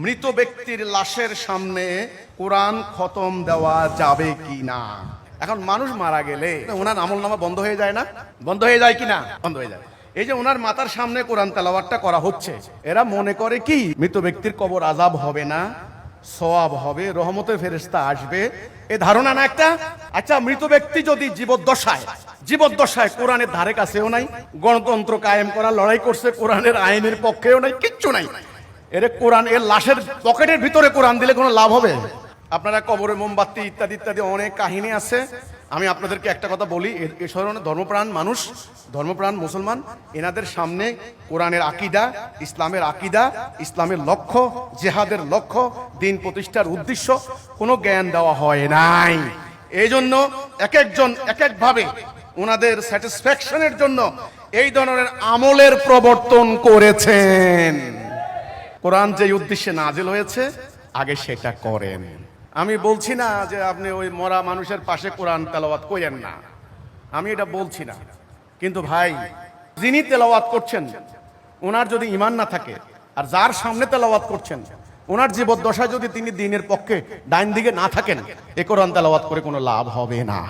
মৃত ব্যক্তির লাশের সামনে কোরআন খতম দেওয়া যাবে কি না? এখন মানুষ মারা গেলে ওনার আমলনামা বন্ধ হয়ে যায় না? বন্ধ হয়ে যায় কি না? বন্ধ হয়ে যায়। এই যে ওনার মাথার সামনে কোরআন তেলাওয়াতটা করা হচ্ছে, এরা মনে করে কি মৃত ব্যক্তির কবর আযাব হবে না, সওয়াব হবে, রহমতের ফেরেশতা আসবে, এ ধারণা না একটা? আচ্ছা, মৃত ব্যক্তি যদি জীবদ্দশায় কোরআনের ধারে কাছেও নাই, গণতন্ত্র কায়েম করার লড়াই করছে, কোরআনের আইনের পক্ষেও নাই, কিচ্ছু নাই, কোরআন এর লাশের পকেটের ভিতরে কোরআন দিলে কোনো লাভ হবে? আপনারা কবরে মোমবাতি ইত্যাদি ইত্যাদি অনেক কাহিনী আছে। আমি আপনাদেরকে একটা কথা বলি, এ ধরনের ধর্মপ্রাণ মানুষ, ধর্মপ্রাণ মুসলমান, এনাদের সামনে কোরআনের আকীদা, ইসলামের আকীদা, ইসলামের লক্ষ্য, জিহাদের লক্ষ্য, দিন প্রতিষ্ঠার উদ্দেশ্য কোনো জ্ঞান দেওয়া হয় নাই। এই জন্য এক একজন এক একভাবে ওনাদের স্যাটিসফ্যাকশনের জন্য এই ধরনের আমলের প্রবর্তন করেছেন। কোরআন যে উদ্দেশ্যে নাজিল হয়েছে আগে সেটা করেন। আমি বলছি না যে আপনি ওই মরা মানুষের পাশে কোরআন তেলাওয়াত করেন না, আমি এটা বলছি না। কিন্তু ভাই, যিনি তেলাওয়াত করছেন ওনার যদি ঈমান না থাকে, আর যার সামনে তেলাওয়াত করছেন ওনার জীবদ্দশায় যদি তিনি দ্বীনের পক্ষে ডাইন দিকে না থাকেন, এ কোরআন তেলাওয়াত করে কোনো লাভ হবে না।